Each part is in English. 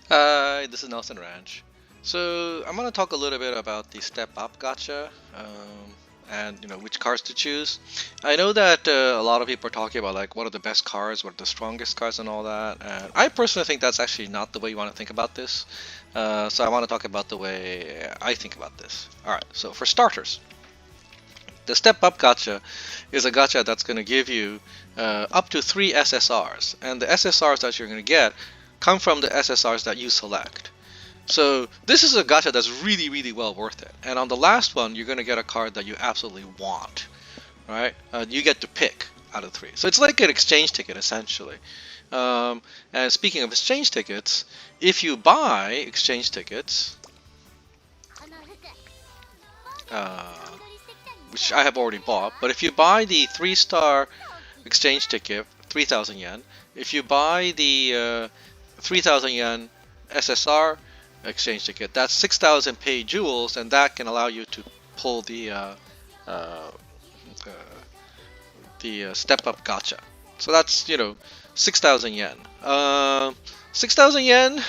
Hi, this is Nelson Ranch. So I'm gonna talk a little bit about the step up gacha, and which cards to choose. I know that a lot of people are talking about like what are the best cards, what are the strongest cards, and all that. And I personally think that's actually not the way you want to think about this. So I want to talk about the way I think about this. All right. So for starters, the step up gacha is a gacha that's going to give you up to 3 SSRs, and the SSRs that you're going to get come from the SSRs that you select. So this is a gacha that's really, really well worth it. And on the last one, you're going to get a card that you absolutely want, right? You get to pick out of 3. So it's like an exchange ticket, essentially. And speaking of exchange tickets, if you buy exchange tickets, uh, which I have already bought, but if you buy the 3-star exchange ticket, 3,000 yen, if you buy the 3,000 yen SSR exchange ticket, that's 6,000 paid jewels, and that can allow you to pull uh, the step up gacha. So that's 6,000 yen. 6,000 yen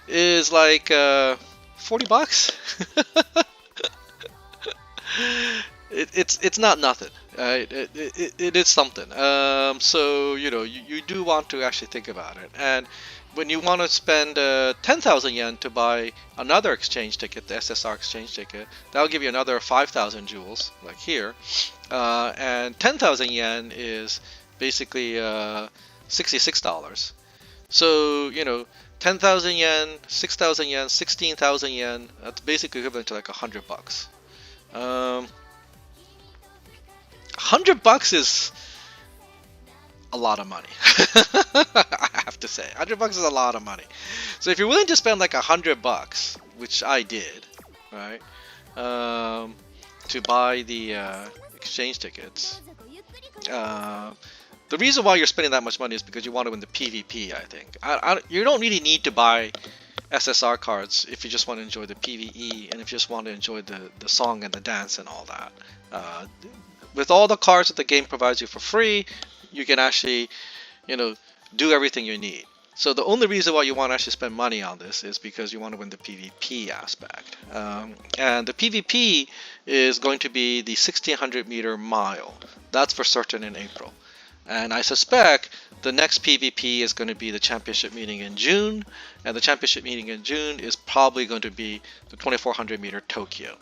is like 40 bucks. It's not nothing. It is something. So you do want to actually think about it. And when you want to spend 10,000 yen to buy another exchange ticket, the SSR exchange ticket, that'll give you another 5,000 jewels, like here. And 10,000 yen is basically $66. So 10,000 yen, 6,000 yen, 16,000 yen. That's basically equivalent to like $100. 100 bucks is a lot of money. I have to say, 100 bucks is a lot of money. So if you're willing to spend like 100 bucks, which I did, right, to buy the exchange tickets, uh, the reason why you're spending that much money is because you want to win the PvP. I think you don't really need to buy SSR cards if you just want to enjoy the PvE and if you just want to enjoy the song and the dance and all that. Uh, with all the cards that the game provides you for free, you can actually, you know, do everything you need. So the only reason why you want to actually spend money on this is because you want to win the PvP aspect. And the PvP is going to be the 1600 meter mile. That's for certain in April. And I suspect the next PvP is going to be the championship meeting in June. And the championship meeting in June is probably going to be the 2400 meter Tokyo,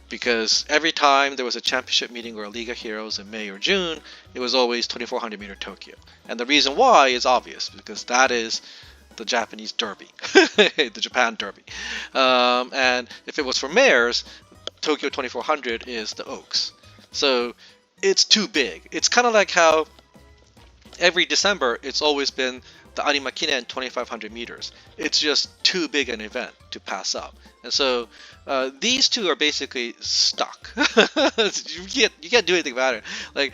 because every time there was a championship meeting or a League of Heroes in May or June, it was always 2400 meter Tokyo. And the reason why is obvious, because that is the Japanese derby, the Japan derby. And if it was for mares, Tokyo 2400 is the Oaks. So it's too big. It's kind of like how every December it's always been the Arima Kinen 2500 meters. It's just too big an event to pass up. And so these two are basically stuck. You can't do anything about it. Like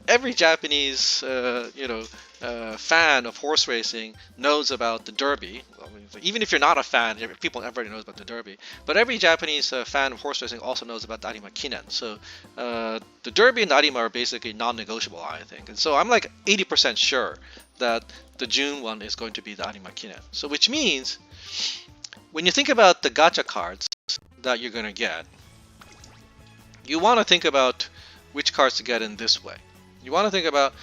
every Japanese fan of horse racing knows about the Derby. I mean, even if you're not a fan, people everybody knows about the Derby. But every Japanese fan of horse racing also knows about the Arima Kinen. So the Derby and the Arima are basically non-negotiable, I think. And so I'm like 80% sure that the June one is going to be the Arima Kinen. So which means when you think about the gacha cards that you're going to get, you want to think about which cards to get in this way. You want to think about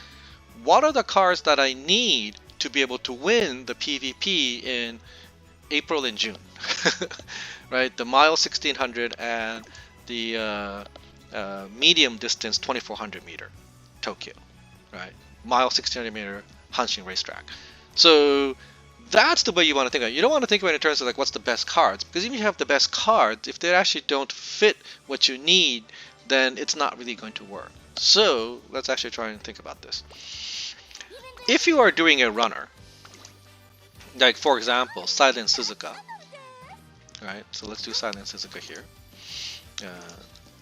what are the cards that I need to be able to win the PvP in April and June, right? The mile 1600 and the medium distance 2400 meter Tokyo, right? Mile 1600 meter Hanshin racetrack. So that's the way you want to think of it. You don't want to think of it in terms of like what's the best cards, because even if you have the best cards, if they actually don't fit what you need, then it's not really going to work. So let's actually try and think about this. If you are doing a runner, like for example, Silent Suzuka, right? So let's do Silent Suzuka here.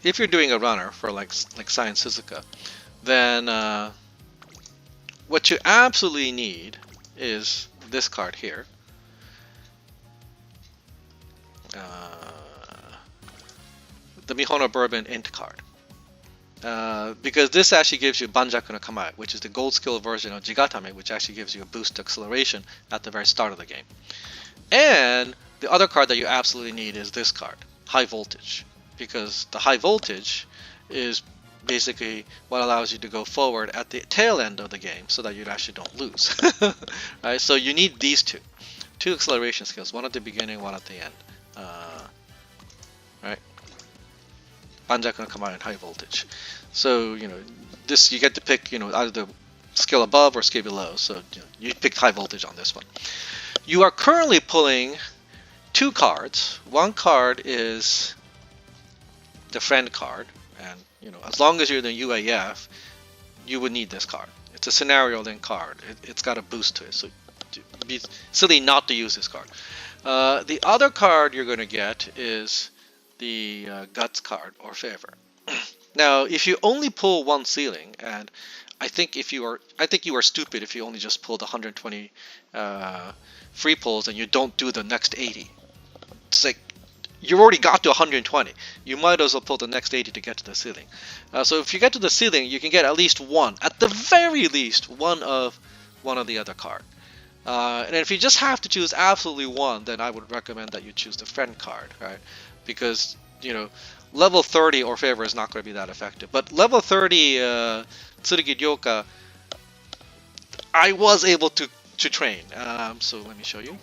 If you're doing a runner for like Silent Suzuka, then what you absolutely need is this card here. The Mihono Bourbon Int card. Because this actually gives you Banjaku no Kamae, which is the gold skill version of Jigatame, which actually gives you a boost to acceleration at the very start of the game. And the other card that you absolutely need is this card, High Voltage, because the High Voltage is basically what allows you to go forward at the tail end of the game so that you actually don't lose. Right? So you need these two acceleration skills, one at the beginning, one at the end. Right? Banjaku no Kamae and High Voltage. So, this you get to pick, either the skill above or skill below. So you pick High Voltage on this one. You are currently pulling 2 cards. One card is the friend card, and as long as you're in the UAF, you would need this card. It's a scenario link card. It's got a boost to it, so it'd be silly not to use this card. The other card you're going to get is the Guts card or Favor. Now, if you only pull one ceiling, and I think you are stupid if you only just pull the 120 free pulls and you don't do the next 80. It's like you already got to 120. You might as well pull the next 80 to get to the ceiling. So if you get to the ceiling, you can get at least one, at the very least, one of the other card. And if you just have to choose absolutely one, then I would recommend that you choose the friend card, right? Because level 30 or Favor is not going to be that effective. But level 30 Tsurugi Ryoka, I was able to train. So let me show you.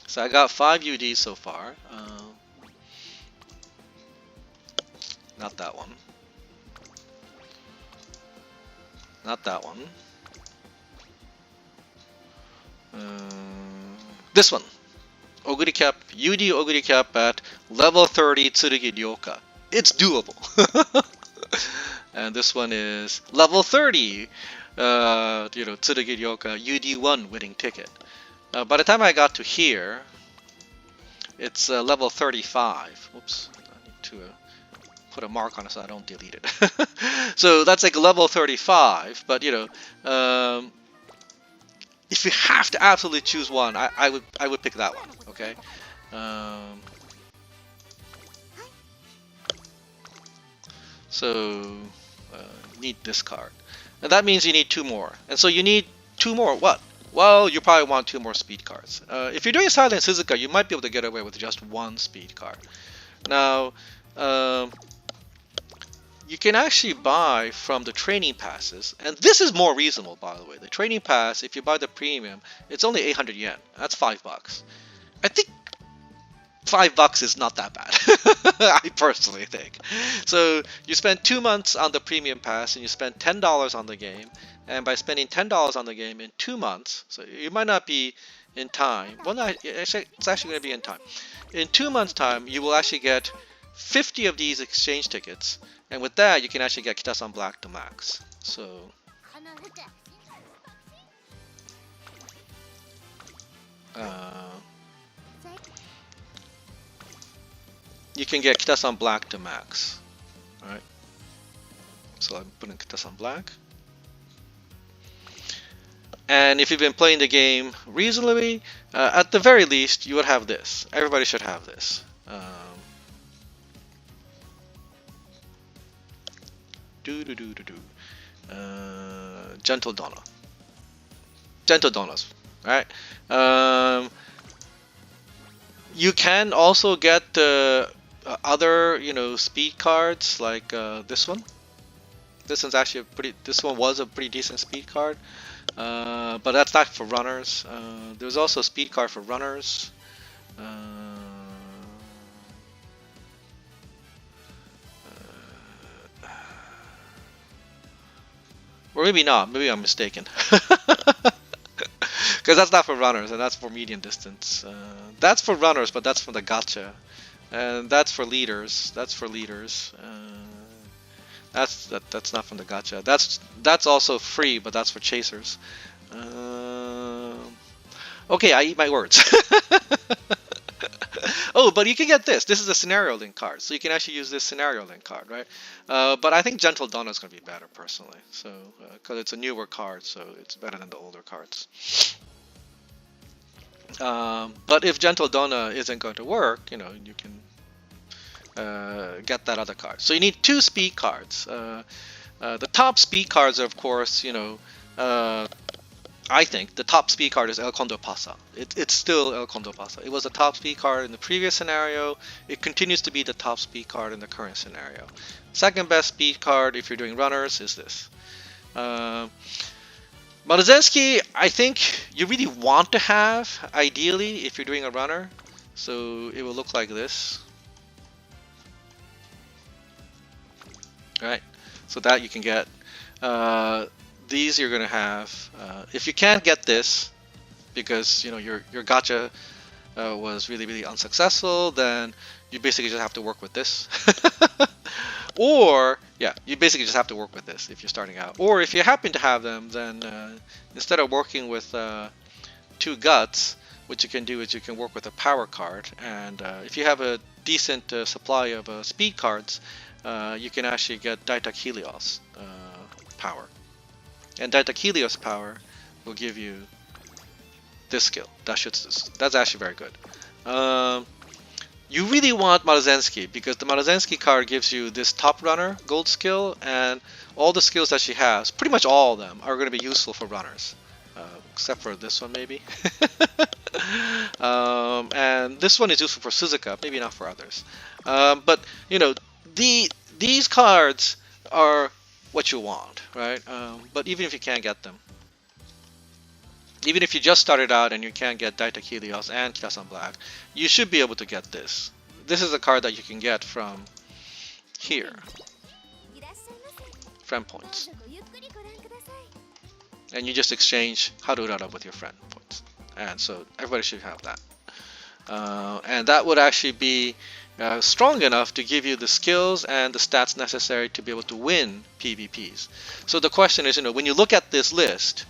So I got 5 UDs so far. Not that one. Not that one. This one. Oguri Cap, UD Oguri Cap at level 30 Tsurugi Ryoka. It's doable. And this one is level 30 Tsurugi Ryoka UD1 winning ticket. By the time I got to here, it's level 35. Oops, I need to put a mark on it so I don't delete it. So that's like level 35, but if you have to absolutely choose one, I would pick that one. Okay. So need this card, and that means you need 2 more. And so you need 2 more. What? Well, you probably want 2 more speed cards. If you're doing Silent Suzuka, you might be able to get away with just 1 speed card. Now, you can actually buy from the training passes, and this is more reasonable, by the way. The training pass, if you buy the premium, it's only 800 yen. That's $5. I think $5 is not that bad. I personally think. So you spend 2 months on the premium pass, and you spend $10 on the game. And by spending $10 on the game in 2 months, so you might not be in time. Well, no, it's actually going to be in time. In 2 months' time, you will actually get 50 of these exchange tickets, and with that, you can actually get Kitasan Black to max. So. You can get Kitasan Black to max. Alright. So I'm putting Kitasan Black. And if you've been playing the game reasonably, at the very least, you would have this. Everybody should have this. Gentle Donna. Gentle Donnas. Alright. You can also get other, speed cards like this one. This one's actually this one was a pretty decent speed card. But that's not for runners. There's also a speed card for runners. Or maybe not. Maybe I'm mistaken. Because that's not for runners, and that's for medium distance. That's for runners, but that's from the gacha. And that's for leaders. That's for leaders. That's not from the gacha. That's also free, but that's for chasers. Okay, I eat my words. Oh, but you can get this. This is a scenario link card, so you can actually use this scenario link card, right? But I think Gentle Donna is going to be better personally, so because it's a newer card, so it's better than the older cards. But if Gentle Donna isn't going to work, you can get that other card. So you need 2 speed cards. The top speed cards are, of course, I think the top speed card is El Condor Pasa. It's still El Condor Pasa. It was the top speed card in the previous scenario. It continues to be the top speed card in the current scenario. Second best speed card if you're doing runners is this. Malazensky, I think you really want to have, ideally, if you're doing a runner. So it will look like this. Right? So that you can get. These you're gonna have. If you can't get this because you know your gacha was really unsuccessful, then you basically just have to work with this. Or yeah, you basically just have to work with this if you're starting out. Or if you happen to have them, then instead of working with 2 guts, what you can do is you can work with a power card. And if you have a decent supply of speed cards, you can actually get Daita Helios power. And Daita Helios power will give you this skill. That's actually very good. You really want Malazensky because the Malazensky card gives you this top runner gold skill, and all the skills that she has, pretty much all of them, are going to be useful for runners, except for this one maybe. And this one is useful for Suzuka, maybe not for others. But you know, these cards are what you want, right? But even if you can't get them, even if you just started out and you can't get Daita Helios and Kitasan Black, you should be able to get this. This is a card that you can get from here. Friend points. And you just exchange Harurara with your friend points. And so everybody should have that. And that would actually be strong enough to give you the skills and the stats necessary to be able to win PvPs. So the question is, you know, when you look at this list,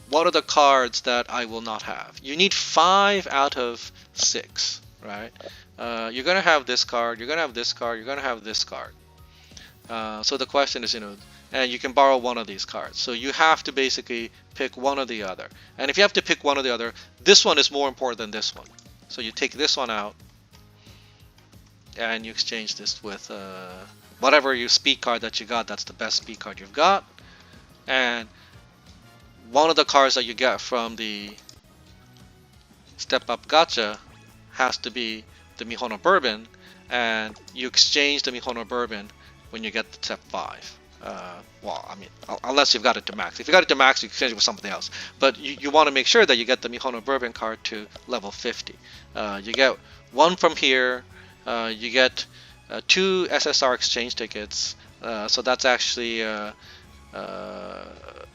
what are the cards that I will not have? You need 5 out of 6, right? You're going to have this card, you're going to have this card, you're going to have this card. So the question is, you know, and you can borrow one of these cards. So you have to basically pick one or the other. And if you have to pick one or the other, this one is more important than this one. So you take this one out and you exchange this with whatever your speed card that you got. That's the best speed card you've got. And one of the cards that you get from the Step Up Gacha has to be the Mihono Bourbon, and you exchange the Mihono Bourbon when you get to Step 5. Well, I mean, unless you've got it to max. If you got it to max, you exchange it with something else. But you want to make sure that you get the Mihono Bourbon card to level 50. You get one from here. You get 2 SSR exchange tickets. So that's actually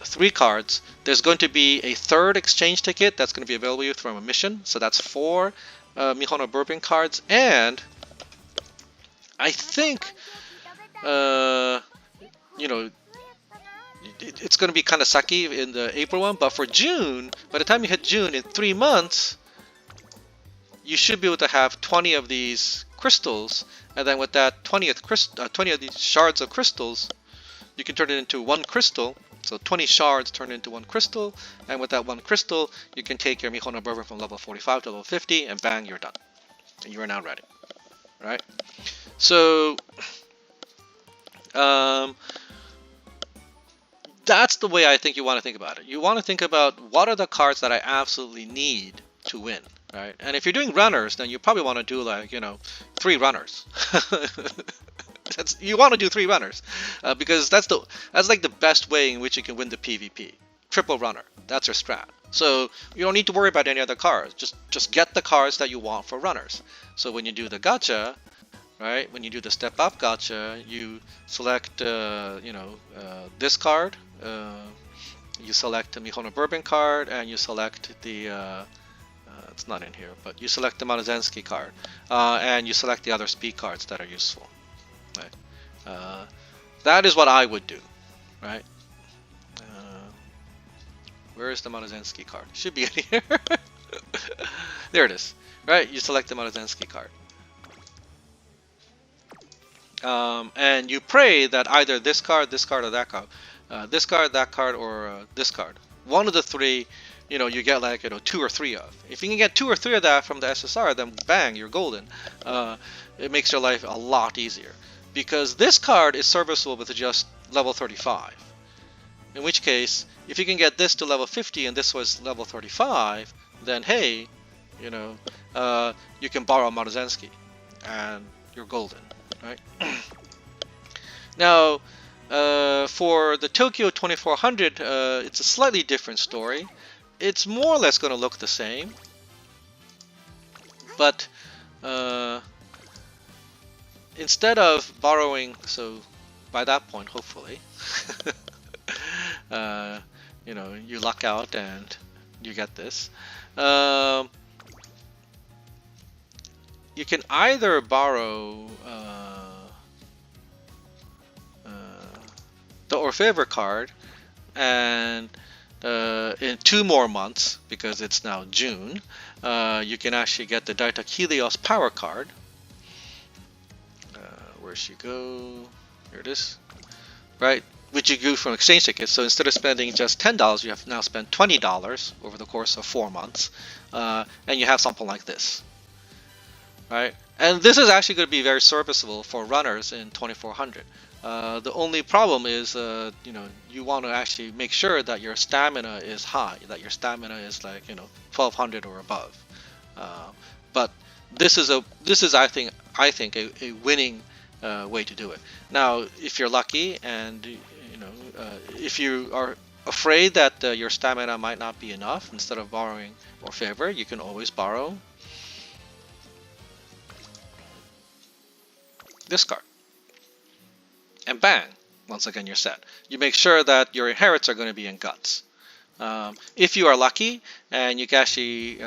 3 cards. There's going to be a 3rd exchange ticket that's going to be available to you from a mission. So that's 4 Mihono Bourbon cards. And I think, you know, it's going to be kind of sucky in the April one. But for June, by the time you hit June, in 3 months, you should be able to have 20 of these crystals. And then with that 20 of these shards of crystals, you can turn it into 1 crystal. So 20 shards turn into 1 crystal, and with that 1 crystal, you can take your Mihono Bourbon from level 45 to level 50, and bang, you're done. And you are now ready. Right? So, that's the way I think you want to think about it. You want to think about what are the cards that I absolutely need to win. Right? And if you're doing runners, then you probably want to do, like, you know, 3 runners. You want to do 3 runners because that's like the best way in which you can win the PvP. Triple runner. That's your strat. So you don't need to worry about any other cards. Just get the cards that you want for runners. So when you do the gacha, right? When you do the step up gacha, you select you know, this card. You select the Mihono Bourbon card, and you select the it's not in here, but you select the Malazensky card, and you select the other speed cards that are useful. Right. That is what I would do, right? Where is the Malazensky card? It should be in here. There it is. Right, you select the Malazensky card. And you pray that either this card, or that card, that card, or this card. One of the 3, you know, you get like, you know, 2 or 3 of. If you can get 2 or 3 of that from the SSR, then bang, you're golden. It makes your life a lot easier. Because this card is serviceable with just level 35. In which case, if you can get this to level 50 and this was level 35, then hey, you can borrow Maruzensky and you're golden, right? Now, for the Tokyo 2400, it's a slightly different story. It's more or less going to look the same, but instead of borrowing, so by that point, hopefully, you luck out and you get this. You can either borrow the Orfevre card, and in 2 more months, because it's now June, you can actually get the Daitakylios power card. Where she go? Here it is. Right, which you do from exchange tickets. So instead of spending just $10, you have now spent $20 over the course of 4 months, and you have something like this. Right, and this is actually going to be very serviceable for runners in 2400. The only problem is, you want to actually make sure that your stamina is high, that your stamina is like 1200 or above. But this is I think a winning way to do it. Now, if you're lucky and if you are afraid that your stamina might not be enough, instead of borrowing Orfevre, you can always borrow this card. And bang, once again you're set. You make sure that your inherits are going to be in guts. If you are lucky and you can actually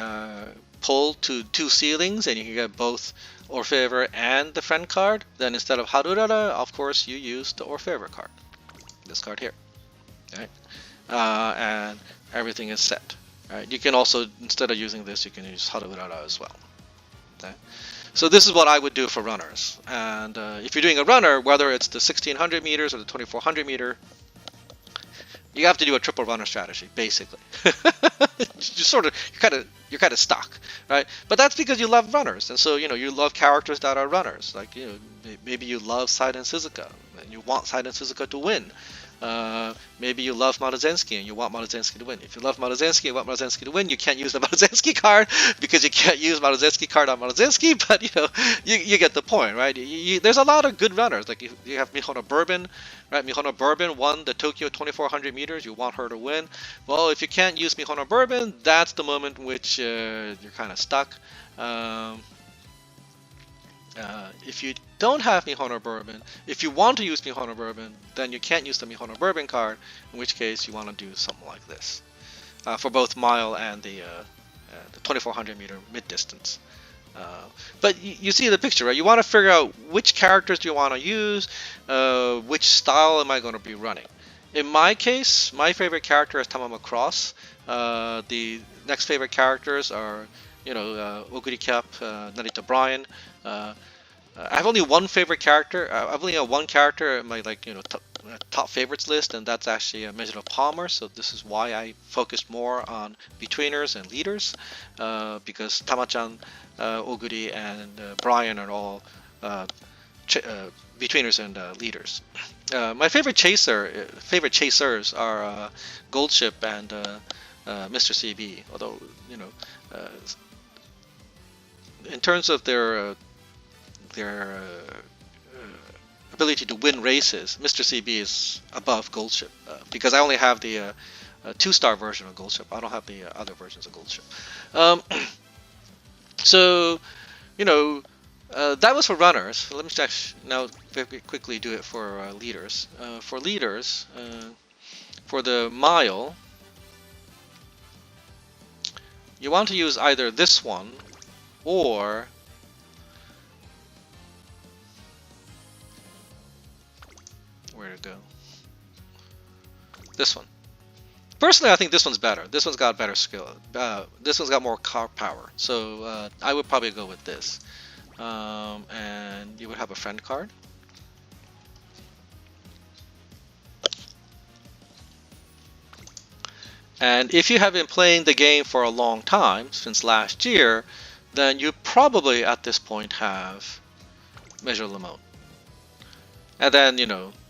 pull to 2 ceilings and you can get both Orfevre and the friend card, then instead of Harurara, of course you use the Orfevre card. This card here. Right? And everything is set. Right? You can also, instead of using this, you can use Harurara as well. Okay? So this is what I would do for runners. And if you're doing a runner, whether it's the 1600 meters or the 2400 meter, you have to do a triple runner strategy, basically. You're kind of stuck, right? But that's because you love runners, and so you love characters that are runners. Like maybe you love Side and Suzuka, and you want Side and Suzuka to win. Maybe you love Maruzensky and you want Maruzensky to win. If you love Maruzensky and you want Maruzensky to win, you can't use the Maruzensky card because you can't use Maruzensky card on Maruzensky, but you get the point, right? There's a lot of good runners. Like you have Mihono Bourbon, right? Mihono Bourbon won the Tokyo 2400 meters. You want her to win. Well, if you can't use Mihono Bourbon, that's the moment in which you're kind of stuck. If you don't have Mihono Bourbon, if you want to use Mihono Bourbon, then you can't use the Mihono Bourbon card, in which case you want to do something like this for both mile and the 2400 meter mid distance. But you see the picture, right? You want to figure out which characters do you want to use, which style am I going to be running. In my case, my favorite character is Tamama Cross. The next favorite characters are Oguri Cap, Narita Bryan. I have only one favorite character. I've only got one character in my top favorites list, and that's actually Meguro Palmer. So this is why I focused more on betweeners and leaders, because Tamachan, Oguri, and Bryan are all betweeners and leaders. My favorite chasers are Goldship and Mr. CB. Although in terms of their ability to win races, Mr. CB is above Goldship because I only have the 2-star version of Goldship. I don't have the other versions of Goldship. So that was for runners. Let me just now very quickly do it for leaders. For leaders, for the mile, you want to use either this one or where to go? This one. Personally, I think this one's better. This one's got better skill. This one's got more car power. So I would probably go with this. And you would have a friend card. And if you have been playing the game for a long time, since last year, then you probably at this point have Measure Lamont. And then,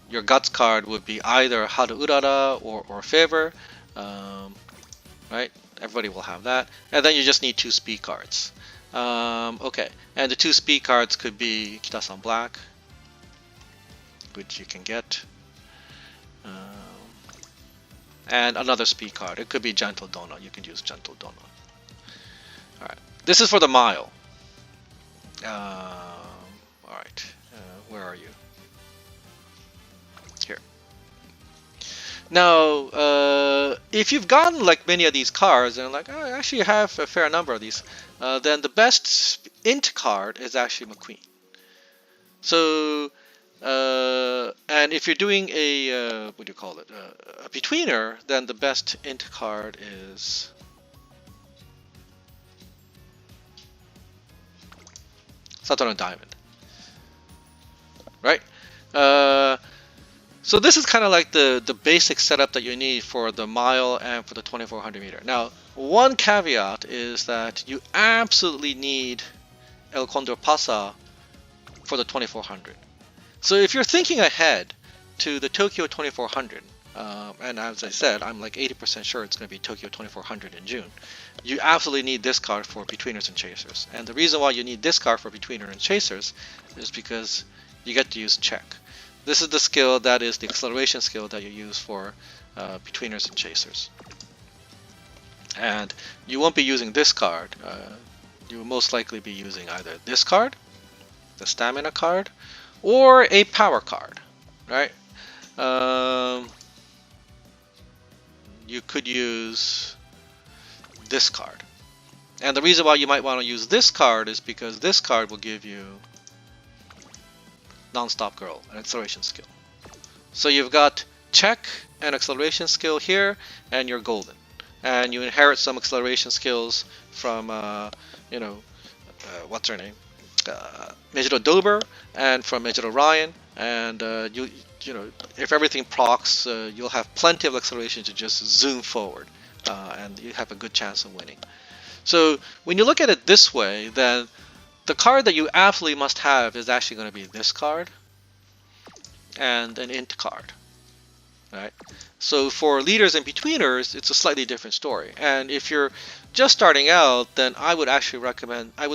your guts card would be either Haru Urara or Orfevre. Right? Everybody will have that. And then you just need 2 speed cards. Okay, and the 2 speed cards could be Kitasan Black, which you can get. And another speed card. It could be Gentle Donut. You can use Gentle Donut. Alright, this is for the mile. Alright, where are you? Here. Now, if you've gotten like many of these cards and like, oh, I actually have a fair number of these, then the best int card is actually McQueen. So, and if you're doing a, what do you call it, a betweener, then the best int card is Saturn and Diamond, right? So this is kind of like the basic setup that you need for the mile and for the 2400 meter. Now, one caveat is that you absolutely need El Condor Pasa for the 2400. So if you're thinking ahead to the Tokyo 2400, and as I said, I'm like 80% sure it's going to be Tokyo 2400 in June, you absolutely need this card for betweeners and chasers. And the reason why you need this card for betweener and chasers is because you get to use check. This is the skill that is the acceleration skill that you use for betweeners and chasers. And you won't be using this card. You will most likely be using either this card, the stamina card, or a power card, right? You could use this card. And the reason why you might want to use this card is because this card will give you Non-Stop Girl, an acceleration skill. So you've got check and acceleration skill here, and you're golden. And you inherit some acceleration skills from, what's her name? Mejiro Dober and from Mejiro Ryan. And if everything procs, you'll have plenty of acceleration to just zoom forward, and you have a good chance of winning. So when you look at it this way, then the card that you absolutely must have is actually going to be this card and an int card, right? So for leaders and betweeners, it's a slightly different story. And if you're just starting out, then I would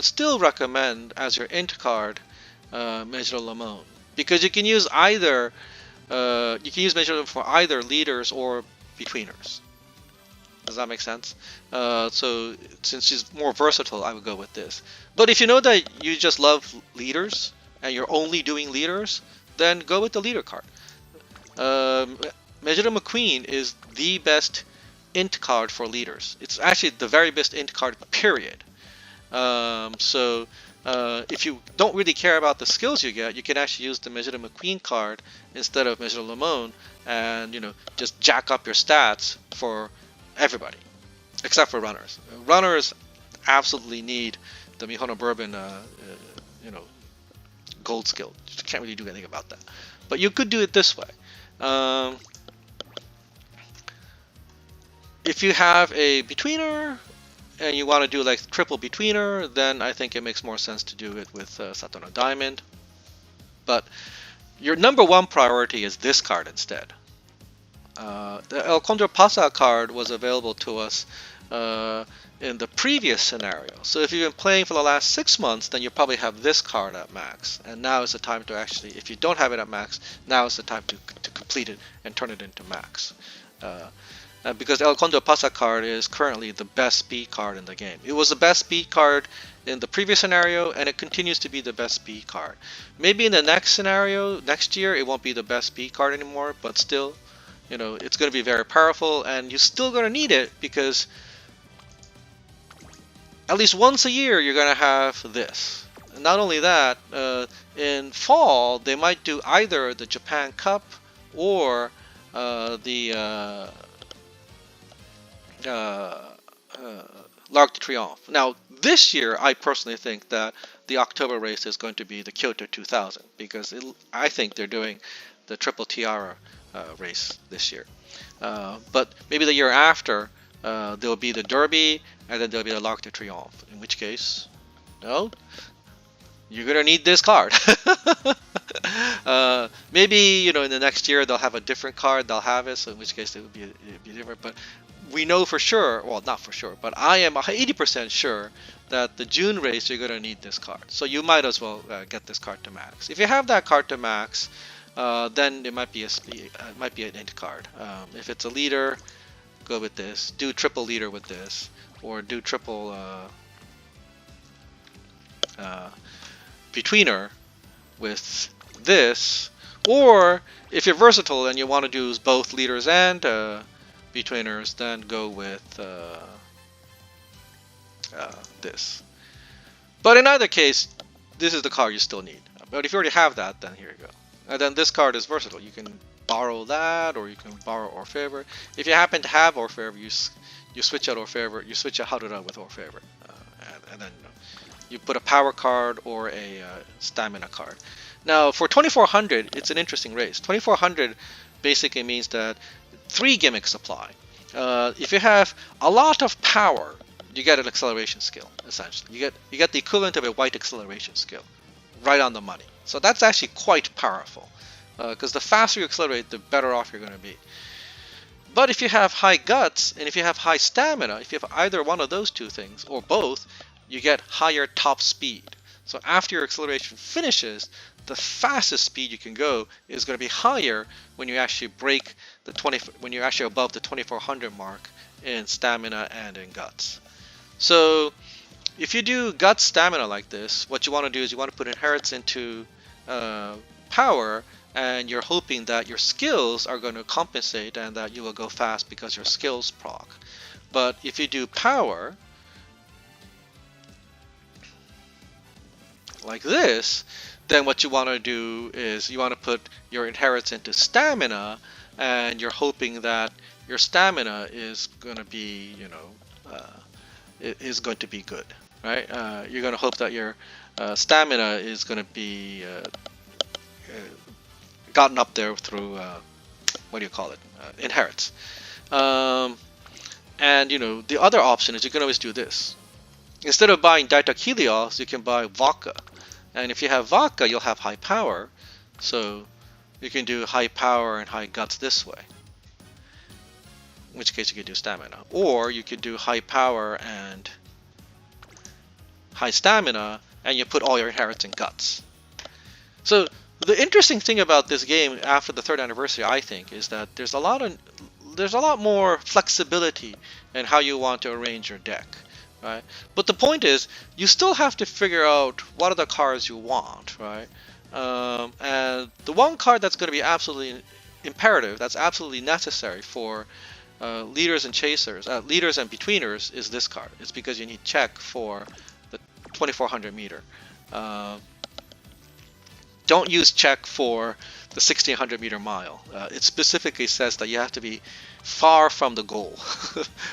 still recommend as your int card, Mejiro Lamone, because you can use either, Mejiro for either leaders or betweeners. Does that make sense? So since she's more versatile, I would go with this. But if you know that you just love leaders and you're only doing leaders, then go with the leader card. Mejiro McQueen is the best int card for leaders. It's actually the very best int card, period. If you don't really care about the skills you get, you can actually use the Mejiro McQueen card instead of Mejiro Lamone, and just jack up your stats for everybody, except for runners. Runners absolutely need the Mihono Bourbon, gold skill. You can't really do anything about that. But you could do it this way. If you have a betweener and you want to do like triple betweener, then I think it makes more sense to do it with Saturn Diamond. But your number one priority is this card instead. The El Condor Pasa card was available to us in the previous scenario. So if you've been playing for the last 6 months, then you probably have this card at max. And now is the time to actually, if you don't have it at max, now is the time to complete it and turn it into max. Because the El Condor Pasa card is currently the best speed card in the game. It was the best speed card in the previous scenario, and it continues to be the best speed card. Maybe in the next scenario, next year, it won't be the best speed card anymore, but still, it's going to be very powerful, and you're still going to need it because at least once a year you're going to have this. And not only that, in fall they might do either the Japan Cup or the L'Arc de Triomphe. Now this year I personally think that the October race is going to be the Kyoto 2000 because I think they're doing the Triple Tiara race this year. But maybe the year after there'll be the Derby and then there'll be the L'Arc de Triomphe, in which case, no, you're gonna need this card. Maybe in the next year they'll have a different card, they'll have it, so in which case it would be different. But we know for sure, well, not for sure, but I am 80% sure that the June race you're going to need this card. So you might as well get this card to max. If you have that card to max, then it might be an int card. If it's a leader, go with this. Do triple leader with this, or do triple betweener with this. Or if you're versatile and you want to do both leaders and betweeners, then go with this. But in either case, this is the card you still need. But if you already have that, then here you go. And then this card is versatile. You can borrow that, or you can borrow Orfever. If you happen to have Orfever, you switch out Orfever. You switch out Haruda with Orfever, and then you put a power card or a stamina card. Now for 2400, it's an interesting race. 2400 basically means that 3 gimmicks apply. If you have a lot of power, you get an acceleration skill. Essentially, you get the equivalent of a white acceleration skill, right on the money. So that's actually quite powerful, because the faster you accelerate, the better off you're going to be. But if you have high guts and if you have high stamina, if you have either one of those two things or both, you get higher top speed. So after your acceleration finishes, the fastest speed you can go is going to be higher when you actually break the when you're actually above the 2400 mark in stamina and in guts. So if you do guts stamina like this, what you want to do is you want to put inherits into power, and you're hoping that your skills are going to compensate and that you will go fast because your skills proc. But if you do power like this, then what you want to do is you want to put your inherits into stamina, and you're hoping that your stamina is going to be, is going to be good, right? You're going to hope that your stamina is going to be gotten up there through what do you call it? Inherits. And the other option is you can always do this. Instead of buying Daita Helios, you can buy Vodka. And if you have Vodka, you'll have high power. So you can do high power and high guts this way. In which case you could do stamina. Or you could do high power and high stamina, and you put all your inherits in guts. So the interesting thing about this game after the 3rd anniversary, I think, is that there's a lot more flexibility in how you want to arrange your deck, right? But the point is, you still have to figure out what are the cards you want, right? And the one card that's going to be absolutely imperative, that's absolutely necessary for leaders and chasers, leaders and betweeners, is this card. It's because you need check for the 2400 meter. Don't use check for the 1600 meter mile. It specifically says that you have to be far from the goal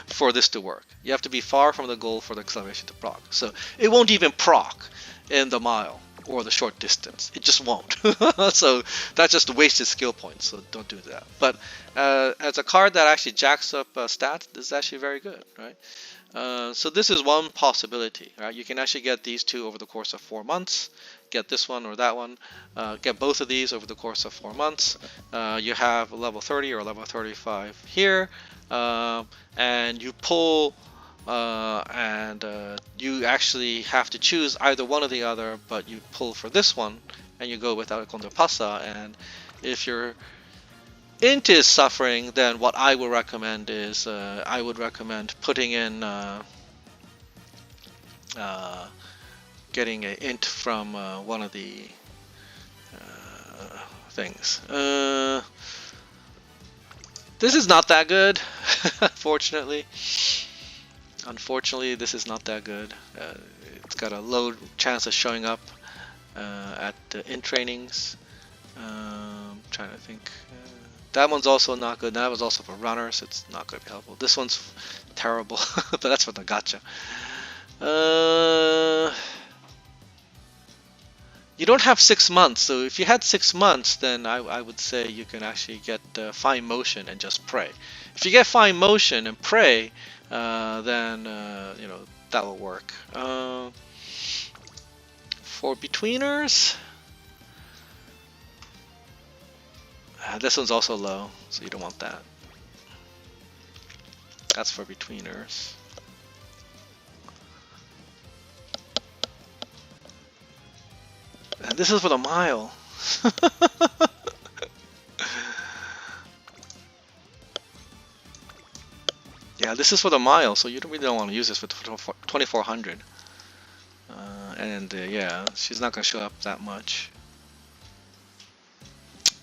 for this to work. You have to be far from the goal for the acceleration to proc. So it won't even proc in the mile or the short distance. It just won't. So that's just wasted skill points. So don't do that. But as a card that actually jacks up stats, this is actually very good, right? So this is one possibility, right? You can actually get these two over the course of 4 months. Get this one or that one. Get both of these over the course of 4 months. You have a level 30 or level 35 here, and you pull, and you actually have to choose either one or the other, but you pull for this one, and you go with Alejandro Pasa. And if your int is suffering, then what I would recommend is I would recommend putting in getting an int from one of the things. This is not that good, unfortunately. Unfortunately, this is not that good. It's got a low chance of showing up at int trainings. Trying to think. That one's also not good. That was also for runners. So it's not going to be helpful. This one's terrible, but that's for the gacha. You don't have 6 months, so if you had 6 months, then I would say you can actually get fine motion and just pray. If you get fine motion and pray, then that will work. For betweeners, this one's also low, so you don't want that. That's for betweeners. And this is for the mile. Yeah, this is for the mile, so you really don't want to use this for 2400. Yeah, she's not gonna show up that much.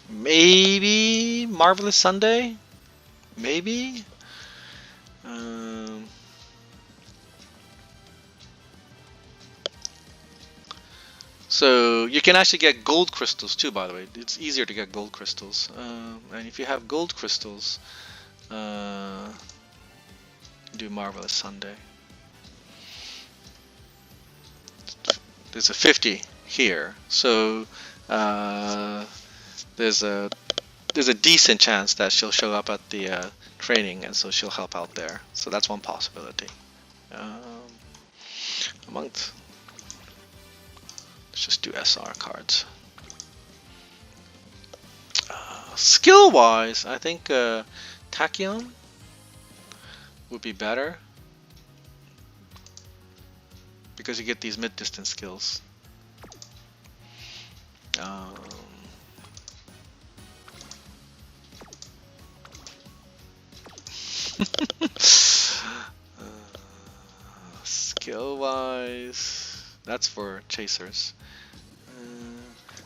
Maybe Marvelous Sunday. Maybe. So you can actually get gold crystals too, by the way. It's easier to get gold crystals. And if you have gold crystals, do Marvelous Sunday. There's a 50 here, so there's a decent chance that she'll show up at the training, and so she'll help out there. So that's one possibility. Let's just do SR cards. Skill-wise, I think Tachyon would be better, because you get these mid-distance skills. Skill-wise, that's for chasers.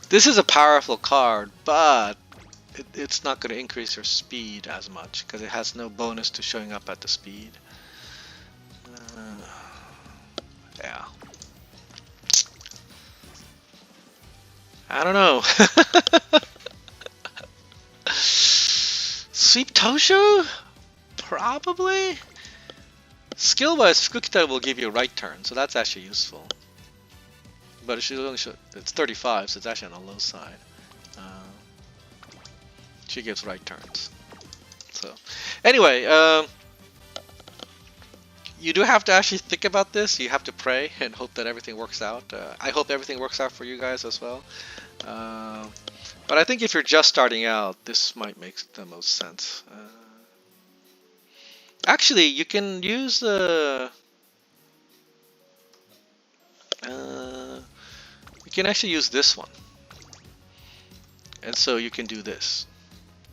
This is a powerful card, but it's not going to increase your speed as much because it has no bonus to showing up at the speed. Yeah. I don't know. Sweep Tosho? Probably. Skill-wise, Fukukita will give you a right turn, so that's actually useful. But it's 35, so it's actually on the low side. She gives right turns. So, anyway, you do have to actually think about this. You have to pray and hope that everything works out. I hope everything works out for you guys as well. But I think if you're just starting out, this might make the most sense. Actually, you can use the... you can actually use this one. And so you can do this.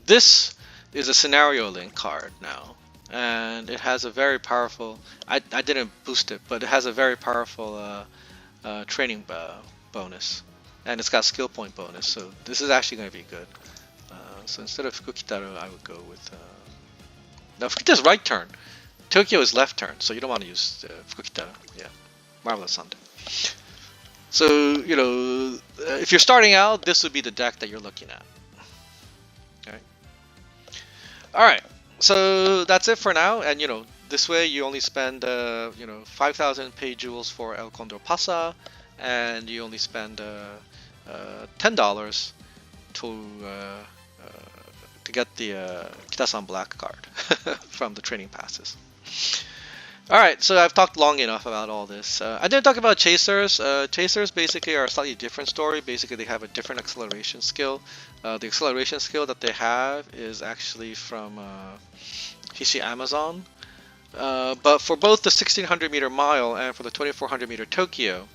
This is a scenario link card now. And it has a very powerful... I didn't boost it, but it has a very powerful training bonus. And it's got skill point bonus, so this is actually going to be good. So instead of Fukukitaro, I would go with... no, Fukukitaro's right turn. Tokyo is left turn, so you don't want to use Fukukitaro. Yeah, Marvelous Sunday. So, you know, if you're starting out, this would be the deck that you're looking at. Alright, so that's it for now. And, you know, this way you only spend, 5,000 pay jewels for El Condor Pasa, and you only spend $10 to get the Kitasan Black card from the training passes. Alright, so I've talked long enough about all this. I didn't talk about chasers. Chasers basically are a slightly different story. Basically, they have a different acceleration skill. The acceleration skill that they have is actually from Hishi Amazon. But for both the 1600 meter mile and for the 2400 meter Tokyo,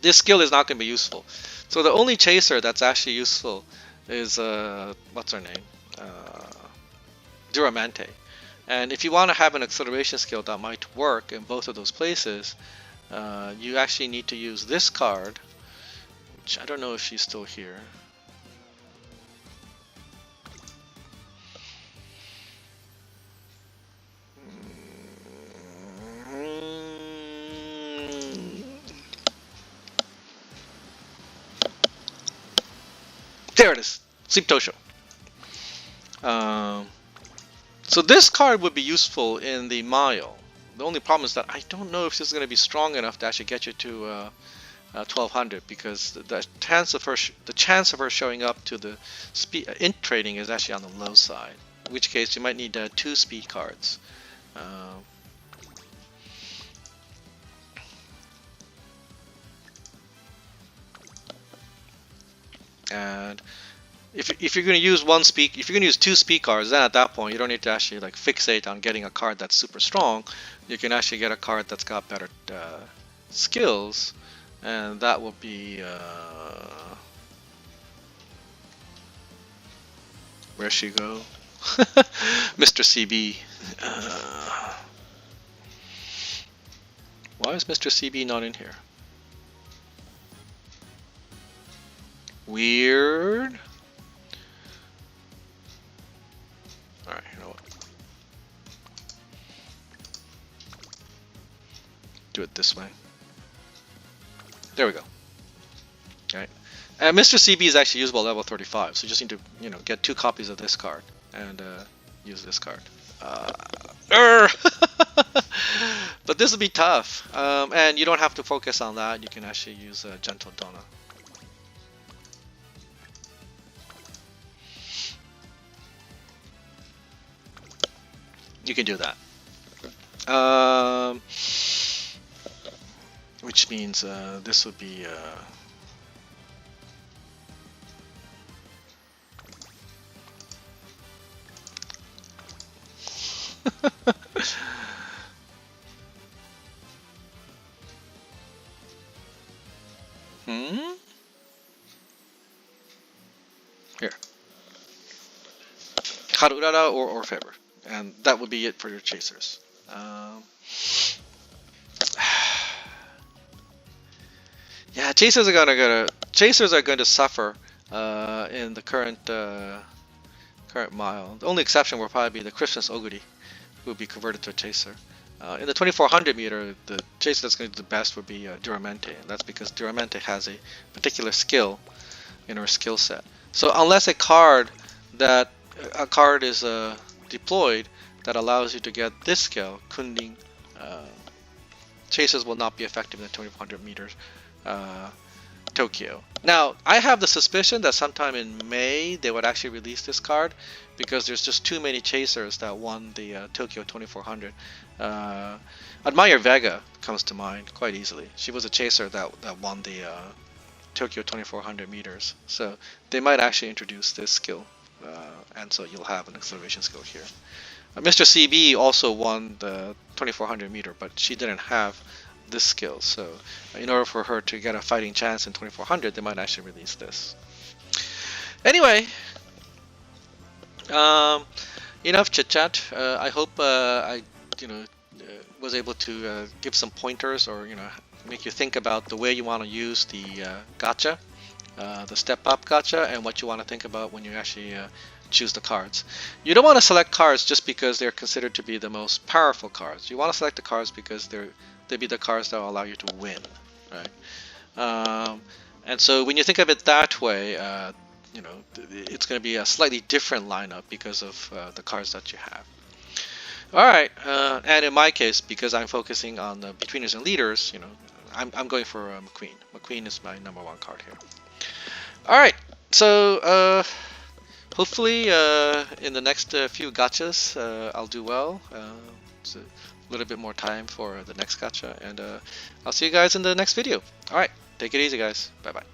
this skill is not going to be useful. So the only chaser that's actually useful is, what's her name? Duramante. And if you want to have an acceleration skill that might work in both of those places, you actually need to use this card, which I don't know if she's still here. There it is, Sleep Tosho. So this card would be useful in the mile. The only problem is that I don't know if this is going to be strong enough to actually get you to 1200, because the chance of her showing up to the speed int trading is actually on the low side. In which case you might need 2 speed cards. And if you're gonna use if you're gonna use two speed cards, then at that point you don't need to actually like fixate on getting a card that's super strong. You can actually get a card that's got better skills, and that will be where'd she go? Mr. CB. Why is Mr. CB not in here? Weird. Alright, you know what? Do it this way. There we go. Alright. And Mr. CB is actually usable at level 35, so you just need to, you know, get 2 copies of this card and use this card. But this will be tough, and you don't have to focus on that. You can actually use Gentle Donna. You can do that. Which means this would be here. Harurara or Orfever. And that would be it for your chasers. Yeah, chasers are going to suffer in the current mile. The only exception will probably be the Christmas Oguri, who will be converted to a chaser. In the 2400 meter, the chaser that's going to do the best would be Duramente, and that's because Duramente has a particular skill in her skill set. So unless a card is deployed that allows you to get this skill, Kunding, chasers will not be effective in the 2400 meters Tokyo. Now, I have the suspicion that sometime in May they would actually release this card because there's just too many chasers that won the Tokyo 2400. Admire Vega comes to mind quite easily. She was a chaser that won the Tokyo 2400 meters. So they might actually introduce this skill, and so you'll have an acceleration skill here. Mr. CB also won the 2400 meter, but she didn't have this skill. So in order for her to get a fighting chance in 2400, they might actually release this. Anyway, enough chit chat. I hope I was able to give some pointers, or make you think about the way you want to use the gacha, the step up gacha, and what you want to think about when you actually choose the cards. You don't want to select cards just because they're considered to be the most powerful cards. You want to select the cards because they be the cards that will allow you to win, right? And so when you think of it that way, it's going to be a slightly different lineup because of the cards that you have. All right, and in my case, because I'm focusing on the betweeners and leaders, I'm going for McQueen. McQueen is my #1 card here. All right, so hopefully in the next few gachas, I'll do well. It's a little bit more time for the next gacha, and I'll see you guys in the next video. All right, take it easy, guys. Bye bye.